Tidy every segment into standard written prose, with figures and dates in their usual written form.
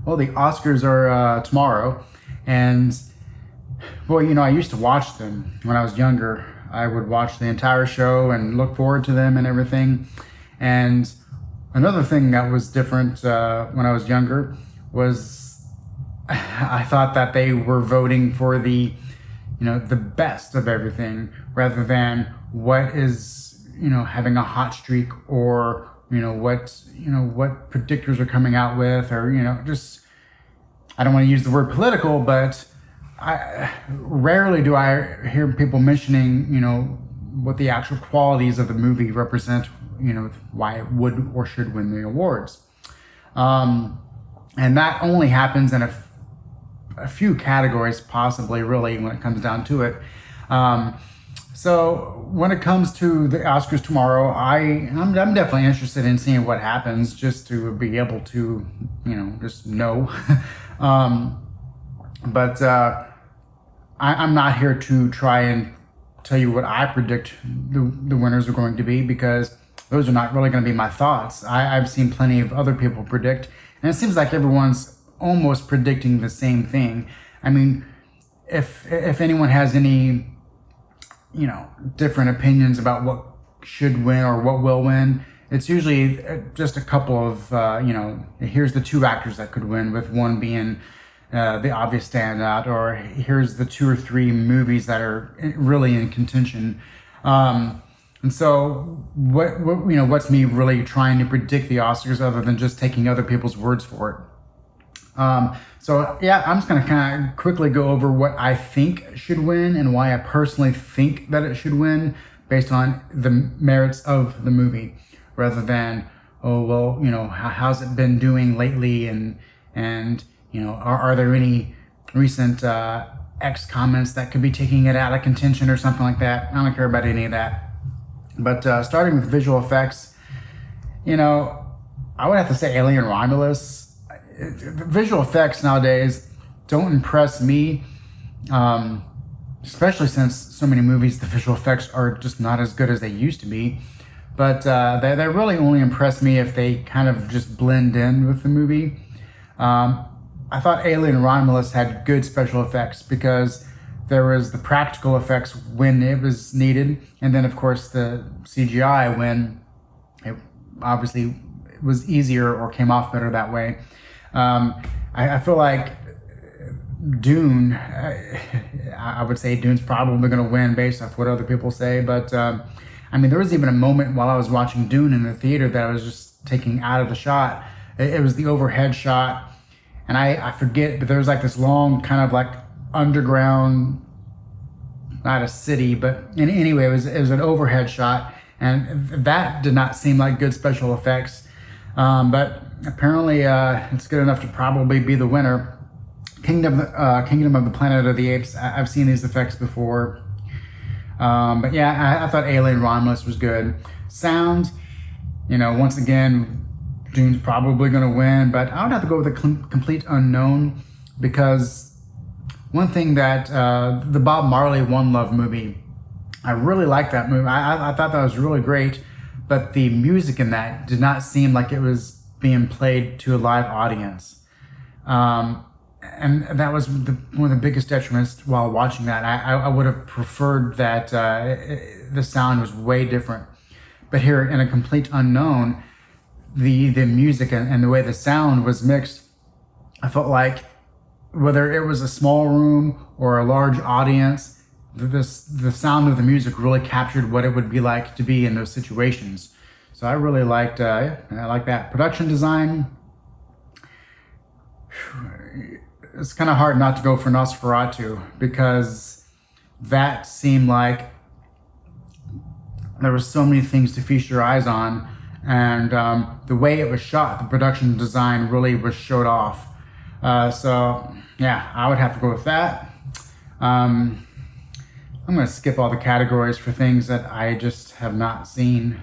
Well, the Oscars are tomorrow, and boy, I used to watch them when I was younger. I would watch the entire show and look forward to them and everything. And another thing that was different when I was younger was I thought that they were voting for the best of everything rather than what is, having a hot streak, or, what predictors are coming out with, or, just, I don't want to use the word political, but I rarely do I hear people mentioning, what the actual qualities of the movie represent, why it would or should win the awards. And that only happens in a few categories, possibly, really, when it comes down to it. So when it comes to the Oscars tomorrow, I'm definitely interested in seeing what happens, just to be able to, just know. But I'm not here to try and tell you what I predict the winners are going to be, because those are not really going to be my thoughts. I've seen plenty of other people predict, and it seems like everyone's almost predicting the same thing. I mean, if anyone has any, different opinions about what should win or what will win, it's usually just a couple of, here's the two actors that could win, with one being the obvious standout, or here's the two or three movies that are really in contention. And so what's me really trying to predict the Oscars other than just taking other people's words for it? So yeah, I'm just going to kind of quickly go over what I think should win and why I personally think that it should win, based on the merits of the movie, rather than, oh, well, how's it been doing lately, and are there any recent X comments that could be taking it out of contention or something like that. I don't care about any of that. But starting with visual effects, I would have to say Alien Romulus. Visual effects nowadays don't impress me, especially since so many movies, the visual effects are just not as good as they used to be. But they really only impress me if they kind of just blend in with the movie. I thought Alien Romulus had good special effects because there was the practical effects when it was needed, and then of course the CGI when it obviously was easier or came off better that way. I feel like Dune, I would say Dune's probably going to win based off what other people say, but there was even a moment while I was watching Dune in the theater that I was just taking out of the shot. It was the overhead shot, and I forget, but there was like this long kind of like underground, not a city, but anyway, it was an overhead shot, and that did not seem like good special effects. But apparently it's good enough to probably be the winner. Kingdom of the Planet of the Apes, I've seen these effects before. But yeah, I thought Alien Romulus was good. Sound, once again, Dune's probably going to win, but I would have to go with a complete unknown, because one thing that the Bob Marley One Love movie, I really liked that movie. I thought that was really great, but the music in that did not seem like it was being played to a live audience. And that was one of the biggest detriments while watching that. I would have preferred that the sound was way different. But here in a complete unknown, the music and the way the sound was mixed, I felt like whether it was a small room or a large audience, the sound of the music really captured what it would be like to be in those situations. So I really liked I like that. Production design, it's kind of hard not to go for Nosferatu, because that seemed like there were so many things to feast your eyes on, and the way it was shot, the production design really was showed off. So yeah, I would have to go with that. I'm going to skip all the categories for things that I just have not seen.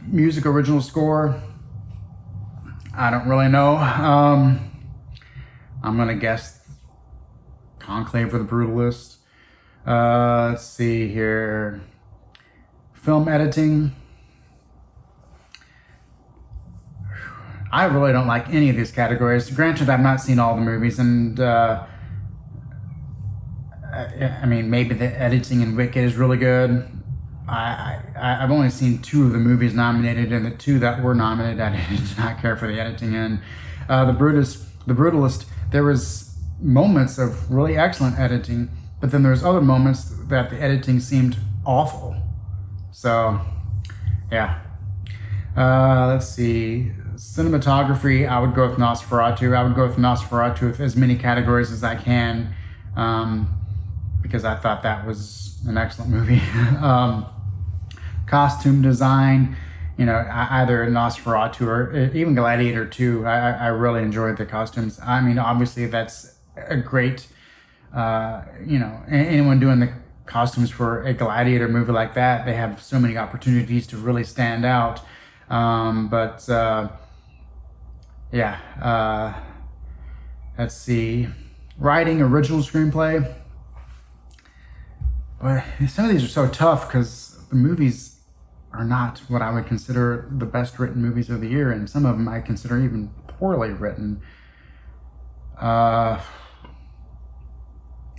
Music original score, I don't really know. I'm going to guess Conclave for the Brutalist. Let's see here. Film editing. I really don't like any of these categories. Granted, I've not seen all the movies, and I mean, maybe the editing in Wicked is really good. I've only seen two of the movies nominated, and the two that were nominated, I did not care for the editing in. The Brutalist, there was moments of really excellent editing, but then there was other moments that the editing seemed awful. So, yeah. Let's see. Cinematography, I would go with Nosferatu. I would go with Nosferatu with as many categories as I can, because I thought that was an excellent movie. Costume design, either Nosferatu or even Gladiator 2. I really enjoyed the costumes. I mean, obviously that's a great, anyone doing the costumes for a Gladiator movie like that, they have so many opportunities to really stand out. Let's see. Writing, original screenplay. But some of these are so tough because the movies are not what I would consider the best written movies of the year, and some of them I consider even poorly written.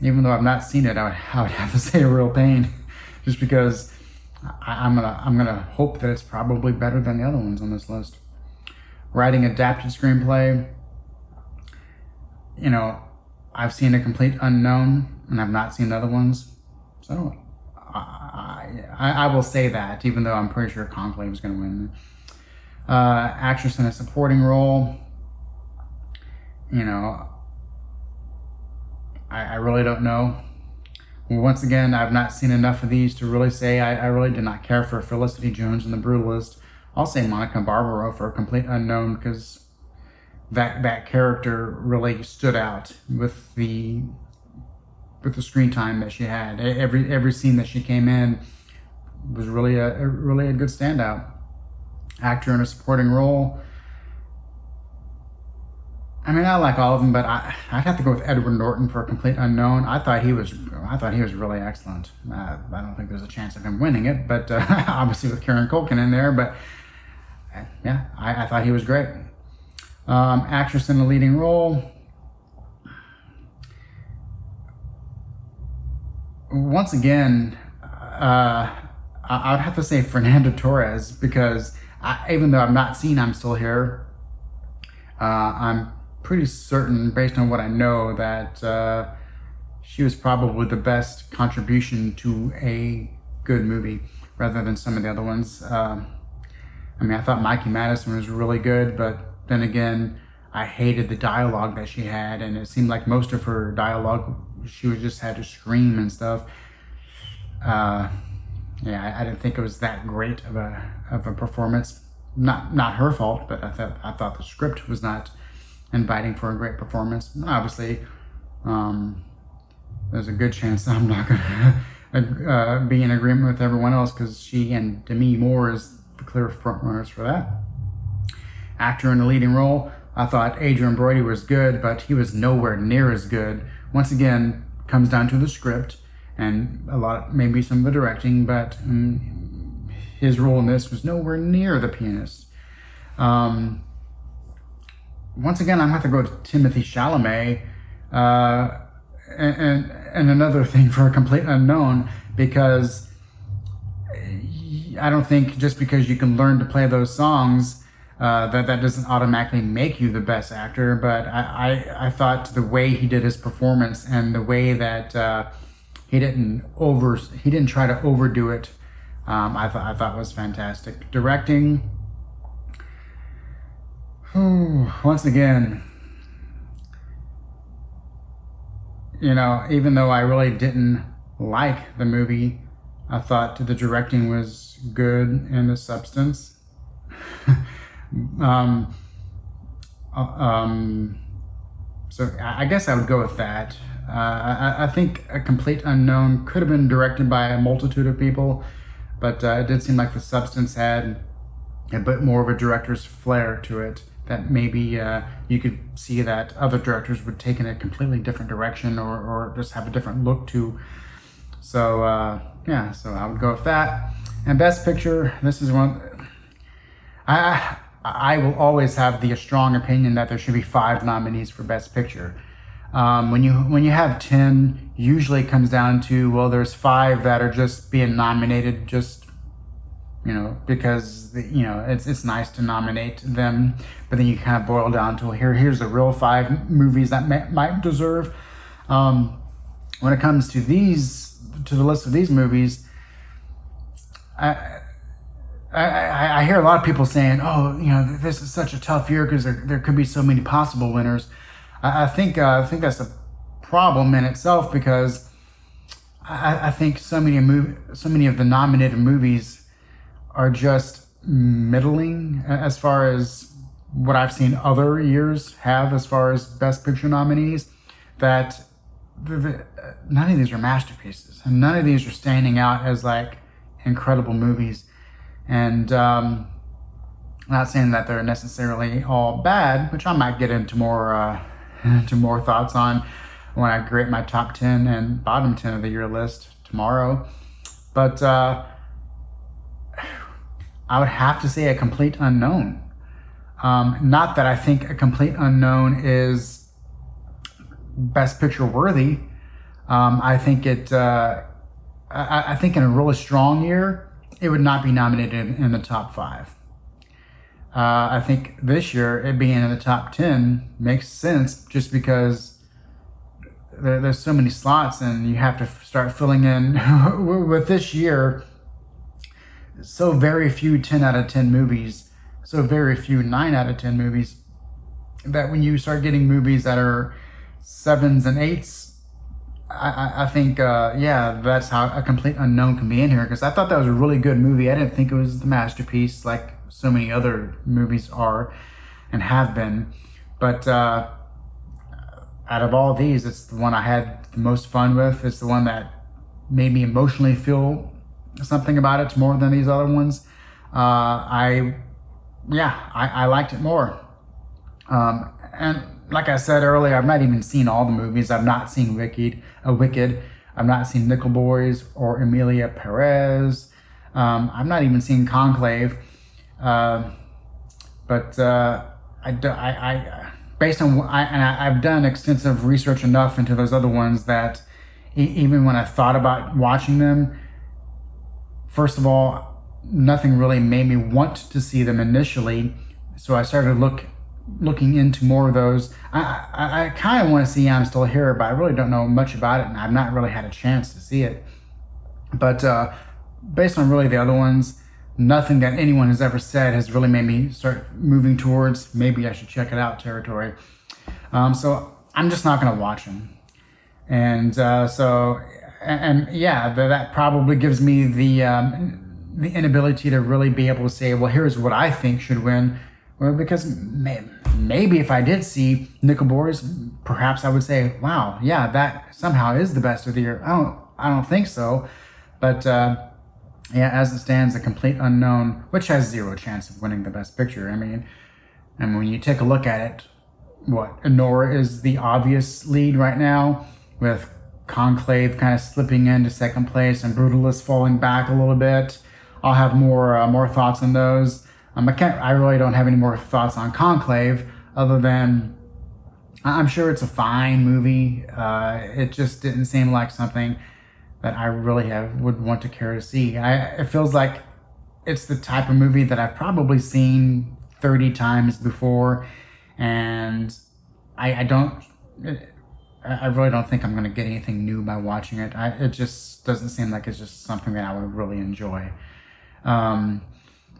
Even though I've not seen it, I would have to say Real Pain, just because I'm gonna hope that it's probably better than the other ones on this list. Writing adapted screenplay. I've seen A Complete Unknown, and I've not seen the other ones. So I will say that, even though I'm pretty sure Conclave is going to win. Actress in a supporting role. I really don't know. Once again, I've not seen enough of these to really say. I really did not care for Felicity Jones in The Brutalist. I'll say Monica Barbaro for A Complete Unknown, because that character really stood out with the screen time that she had. Every scene that she came in was really a good standout. Actor in a supporting role. I mean, I like all of them, but I'd have to go with Edward Norton for A Complete Unknown. I thought he was really excellent. I don't think there's a chance of him winning it, but obviously with Kieran Culkin in there. But yeah, I thought he was great. Actress in a leading role. Once again, I would have to say Fernando Torres, because even though I've not seen I'm Still Here, I'm pretty certain, based on what I know, that she was probably the best contribution to a good movie, rather than some of the other ones. I thought Mikey Madison was really good, but then again, I hated the dialogue that she had, and it seemed like most of her dialogue, she just had to scream and stuff. I didn't think it was that great of a performance. Not her fault, but I thought the script was not inviting for a great performance. And obviously, there's a good chance I'm not gonna be in agreement with everyone else, because she and Demi Moore is the clear front runners for that. Actor in a leading role, I thought Adrian Brody was good, but he was nowhere near as good. Once again, comes down to the script and maybe some of the directing, but his role in this was nowhere near The Pianist. Once again, I'm going to have to go to Timothy Chalamet, and another thing for A Complete Unknown, because I don't think just because you can learn to play those songs, that doesn't automatically make you the best actor. But I thought the way he did his performance, and the way that he didn't try to overdo it, I thought was fantastic. Directing, once again, even though I really didn't like the movie, I thought the directing was good, and the substance. So I guess I would go with that. I think A Complete Unknown could have been directed by a multitude of people, but it did seem like the substance had a bit more of a director's flair to it, that maybe you could see that other directors would take in a completely different direction, or just have a different look to. So so I would go with that. And Best Picture, this is one. I will always have the strong opinion that there should be 5 nominees for Best Picture. When you have 10, usually it comes down to, well, there's 5 that are just being nominated just, because it's nice to nominate them, but then you kind of boil down to, well, here's the real 5 movies that might deserve. When it comes to the list of these movies, I hear a lot of people saying, "Oh, this is such a tough year because there could be so many possible winners." I think that's a problem in itself, because I think so many of the nominated movies are just middling as far as what I've seen other years have as far as Best Picture nominees. That none of these are masterpieces, and none of these are standing out as like incredible movies. And not saying that they're necessarily all bad, which I might get into more thoughts on when I create my top 10 and bottom 10 of the year list tomorrow. But I would have to say a complete unknown. Not that I think a complete unknown is Best Picture worthy. I think I think in a really strong year, it would not be nominated in the top 5. I think this year, it being in the top 10 makes sense, just because there's so many slots and you have to start filling in. With this year, so very few 10 out of 10 movies, so very few 9 out of 10 movies, that when you start getting movies that are 7s and 8s, I think, that's how a complete unknown can be in here, because I thought that was a really good movie. I didn't think it was the masterpiece like so many other movies are and have been. But out of all these, it's the one I had the most fun with. It's the one that made me emotionally feel something about it more than these other ones. I liked it more. And like I said earlier, I've not even seen all the movies. I've not seen Wicked. I've not seen Nickel Boys or Emilia Perez. I've not even seen Conclave. But I've done extensive research enough into those other ones that even when I thought about watching them, first of all, nothing really made me want to see them initially. So I started looking into more of those. I kind of want to see I'm Still Here, but I really don't know much about it, and I've not really had a chance to see it. But based on really the other ones, nothing that anyone has ever said has really made me start moving towards maybe I should check it out territory. So I'm just not going to watch them. And that probably gives me the inability to really be able to say, well, here's what I think should win. Well, because maybe if I did see Nickel Boys, perhaps I would say, wow, yeah, that somehow is the best of the year. I don't think so. But as it stands, a complete unknown, which has zero chance of winning the Best Picture. I mean, and when you take a look at it, Nora is the obvious lead right now, with Conclave kind of slipping into second place and Brutalist falling back a little bit. I'll have more thoughts on those. I really don't have any more thoughts on Conclave, other than I'm sure it's a fine movie. It just didn't seem like something that I really would want to care to see. It feels like it's the type of movie that I've probably seen 30 times before, and I really don't think I'm going to get anything new by watching it. It just doesn't seem like it's just something that I would really enjoy.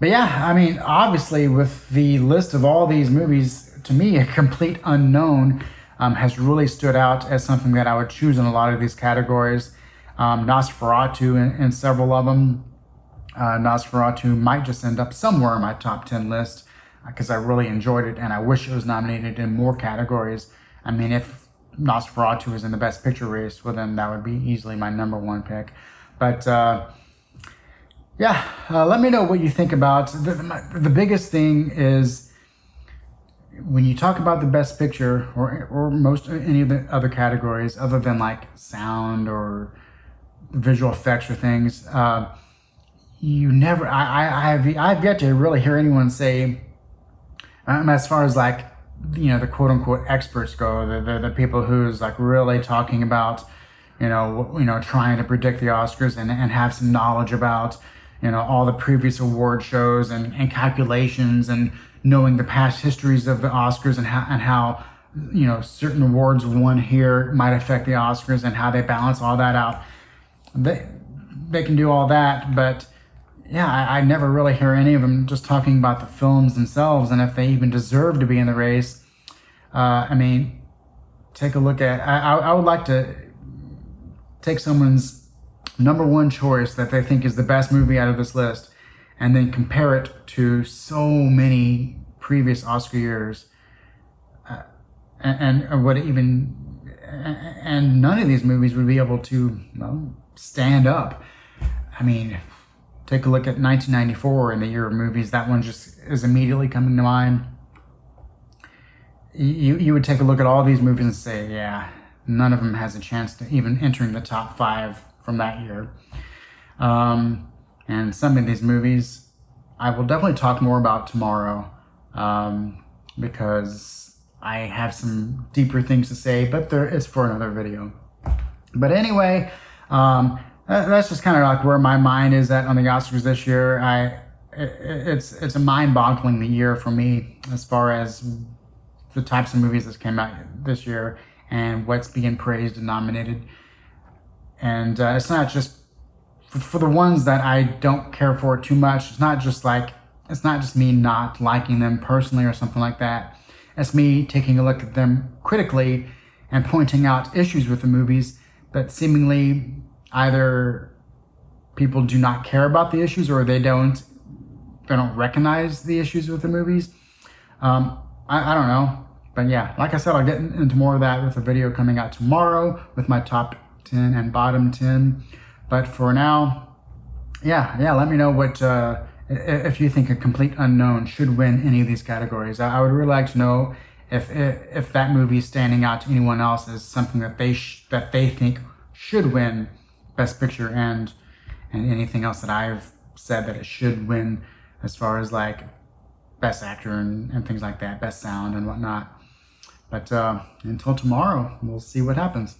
But yeah, I mean, obviously with the list of all these movies, to me, a complete unknown has really stood out as something that I would choose in a lot of these categories. Nosferatu in several of them. Nosferatu might just end up somewhere in my top 10 list, because I really enjoyed it and I wish it was nominated in more categories. I mean, if Nosferatu was in the Best Picture race, well, then that would be easily my number 1 pick. But let me know what you think about the biggest thing is, when you talk about the Best Picture or most any of the other categories other than like sound or visual effects or things, you never I've yet to really hear anyone say As far as like, the quote unquote experts go, the people who's like really talking about, trying to predict the Oscars and have some knowledge about, all the previous award shows and calculations and knowing the past histories of the Oscars and how certain awards won here might affect the Oscars and how they balance all that out. They can do all that, but yeah, I never really hear any of them just talking about the films themselves and if they even deserve to be in the race. I mean, take a look at. I would like to take someone's number one choice that they think is the best movie out of this list, and then compare it to so many previous Oscar years, and what even, and none of these movies would be able to, well, stand up. I mean, take a look at 1994 in the year of movies. That one just is immediately coming to mind. You would take a look at all these movies and say, yeah, none of them has a chance to even entering the top 5 from that year. And some of these movies I will definitely talk more about tomorrow, because I have some deeper things to say, but it's for another video. But anyway, that's just kind of like where my mind is at on the Oscars this year. It's a mind-boggling year for me as far as the types of movies that came out this year and what's being praised and nominated. And it's not just for the ones that I don't care for too much. It's not just me not liking them personally or something like that. It's me taking a look at them critically and pointing out issues with the movies that seemingly either people do not care about the issues or they don't recognize the issues with the movies. I don't know. But yeah, like I said, I'll get into more of that with a video coming out tomorrow with my top 10 and bottom 10. But for now, yeah, let me know what if you think a complete unknown should win any of these categories. I would really like to know if that movie is standing out to anyone else as something that they think should win Best Picture and anything else that I've said that it should win as far as like Best Actor and things like that, Best Sound and whatnot. But until tomorrow, we'll see what happens.